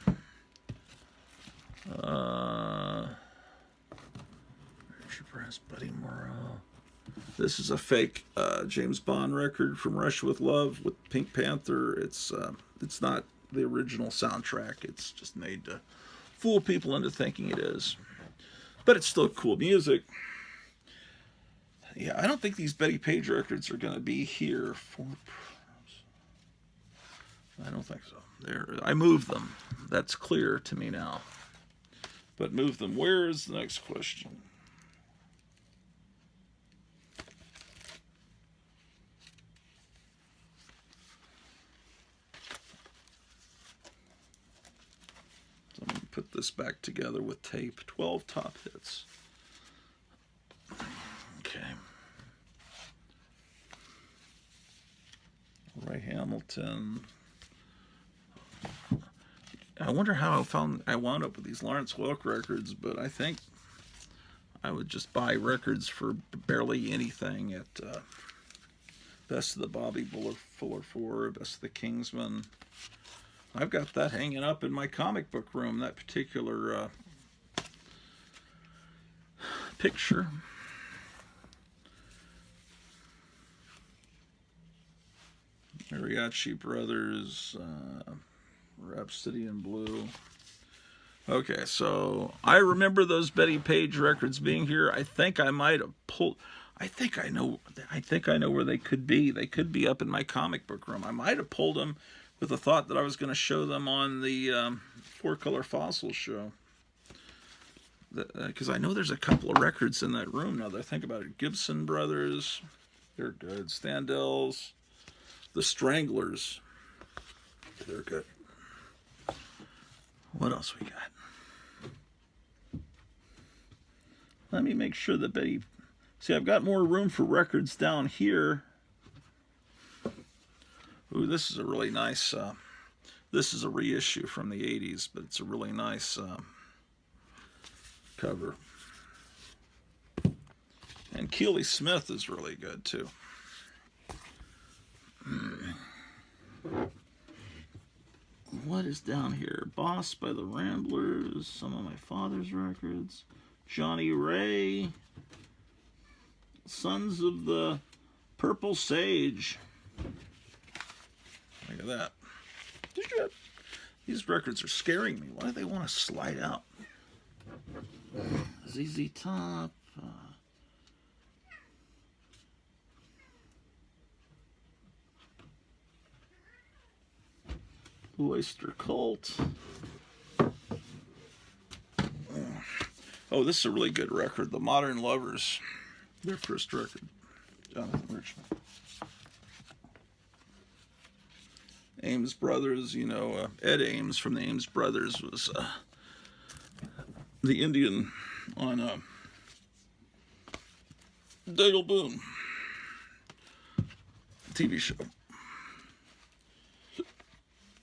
Richard Press, Buddy Morrow. This is a fake James Bond record from Rush with Love with Pink Panther. It's not the original soundtrack. It's just made to fool people into thinking it is. But it's still cool music. Yeah, I don't think these Betty Page records are going to be here for... I don't think so. I moved them. That's clear to me now. But move them. Where is the next question? So I'm going to put this back together with tape. 12 top hits. Okay. Ray Hamilton. I wonder how I wound up with these Lawrence Welk records, but I think I would just buy records for barely anything at Best of the Bobby Fuller 4, Best of the Kingsmen. I've got that hanging up in my comic book room, that particular picture. Mariachi Brothers, Rhapsody in Blue. Okay, so I remember those Betty Page records being here. I think I might have pulled. I think I know where they could be. They could be up in my comic book room. I might have pulled them with the thought that I was going to show them on the Four Color Fossil show. Because I know there's a couple of records in that room now that I think about it. Gibson Brothers, they're good. Standells, the Stranglers, they're good. What else we got? Let me make sure that Betty... See, I've got more room for records down here. Ooh, this is a really nice... this is a reissue from the 80s, but it's a really nice cover. And Keely Smith is really good, too. What is down here? Boss by the Ramblers, some of my father's records, Johnny Ray, Sons of the Purple Sage. Look at that. These records are scaring me. Why do they want to slide out? ZZ Top. Oyster Cult. Oh, this is a really good record. The Modern Lovers. Their first record. Jonathan Richman. Ames Brothers, you know, Ed Ames from the Ames Brothers was the Indian on Dale Boone TV show.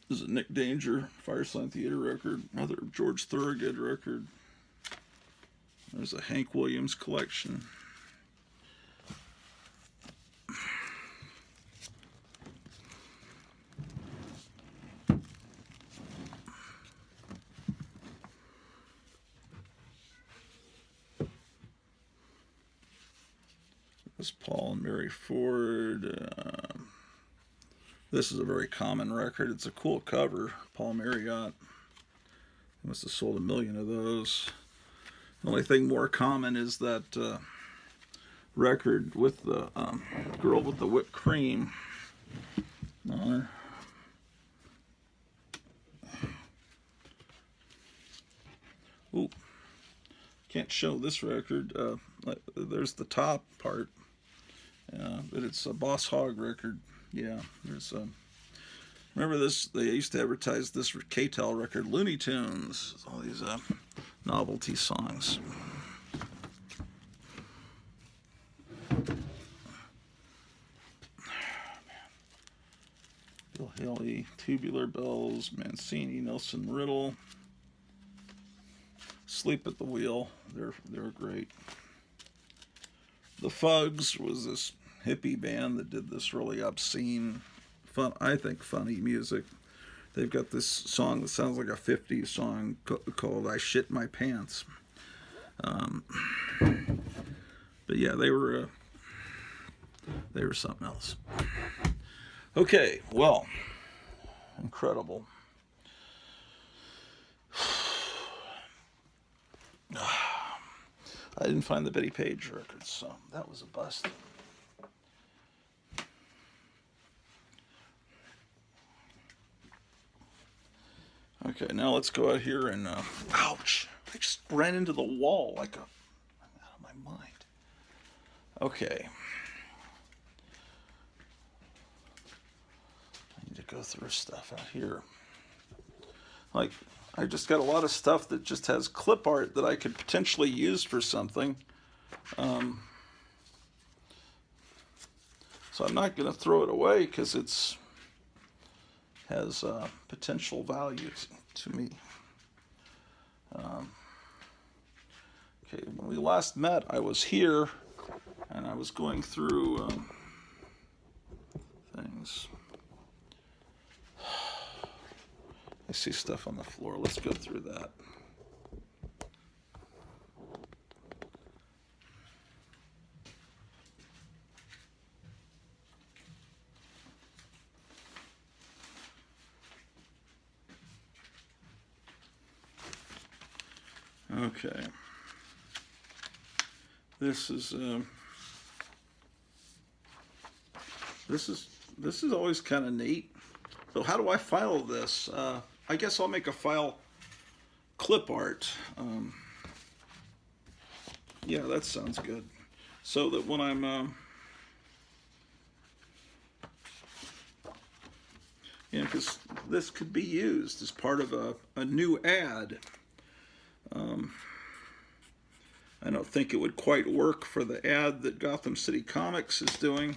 This is a Nick Danger Firesign Theater record. Another George Thorogood record. There's a Hank Williams collection. This Paul and Mary Ford. This is a very common record. It's a cool cover. Paul Marriott. He must have sold 1 million of those. The only thing more common is that record with the girl with the whipped cream. Ooh, can't show this record. There's the top part, but it's a Boss Hogg record. Yeah, there's remember this? They used to advertise this K-Tel record, Looney Tunes. All these novelty songs. Bill Haley, Tubular Bells, Mancini, Nelson Riddle, Sleep at the Wheel. They're great. The Fugs was this hippie band that did this really obscene, fun, I think funny music. They've got this song that sounds like a 50s song called I Shit My Pants. But yeah, they were something else. Okay, well, incredible. I didn't find the Betty Page records, so that was a bust. Okay, now let's go out here and, ouch, I just ran into the wall like I'm out of my mind. Okay. I need to go through stuff out here. Like, I just got a lot of stuff that just has clip art that I could potentially use for something. So I'm not going to throw it away because it's has potential value to me. Okay, when we last met, I was here, and I was going through things. I see stuff on the floor. Let's go through that. Okay. This is always kind of neat. So how do I file this? I guess I'll make a file clip art. Yeah, that sounds good. So that when I'm, because this could be used as part of a new ad. I don't think it would quite work for the ad that Gotham City Comics is doing,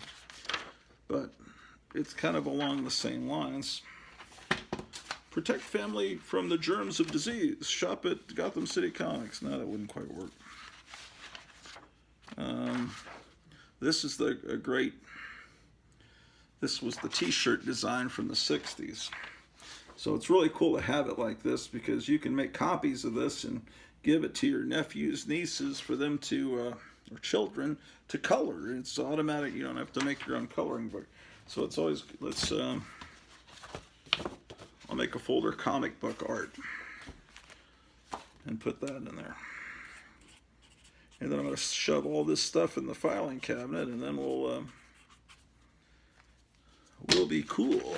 but it's kind of along the same lines. Protect family from the germs of disease. Shop at Gotham City Comics. No, that wouldn't quite work. This is this was the t-shirt design from the 60s. So it's really cool to have it like this because you can make copies of this and give it to your nephews, nieces for them to, or children to color. It's automatic. You don't have to make your own coloring book. So it's always, I'll make a folder comic book art and put that in there. And then I'm going to shove all this stuff in the filing cabinet, and then we'll be cool.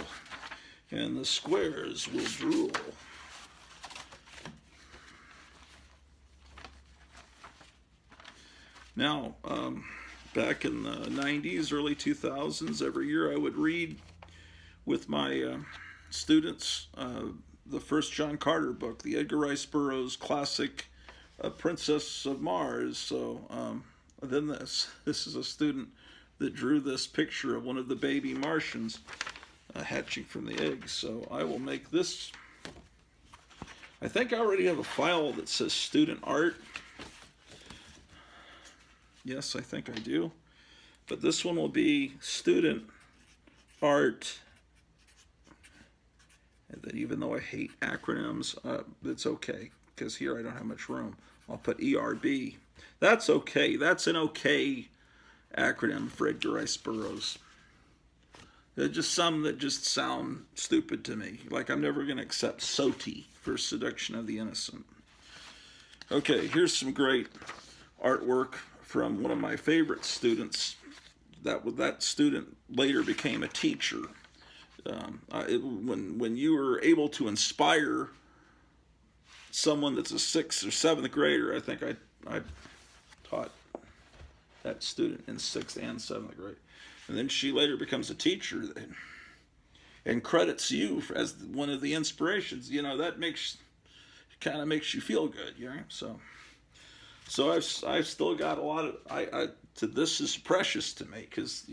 And the squares will drool. Now, back in the 90s, early 2000s, every year I would read with my students the first John Carter book, the Edgar Rice Burroughs classic Princess of Mars. So then this is a student that drew this picture of one of the baby Martians hatching from the eggs. So I will make this. I think I already have a file that says student art. Yes, I think I do. But this one will be student art. And then even though I hate acronyms, it's okay, because here I don't have much room. I'll put ERB. That's okay. That's an okay acronym for Edgar Rice Burroughs. There are just some that just sound stupid to me. Like I'm never going to accept SOTI for Seduction of the Innocent. Okay, here's some great artwork from one of my favorite students. That student later became a teacher. When you were able to inspire someone that's a 6th or 7th grader, I think I taught that student in 6th and 7th grade. And then she later becomes a teacher and credits you as one of the inspirations. You know, that kind of makes you feel good, you know? So I've still got a lot of, this is precious to me because, you know,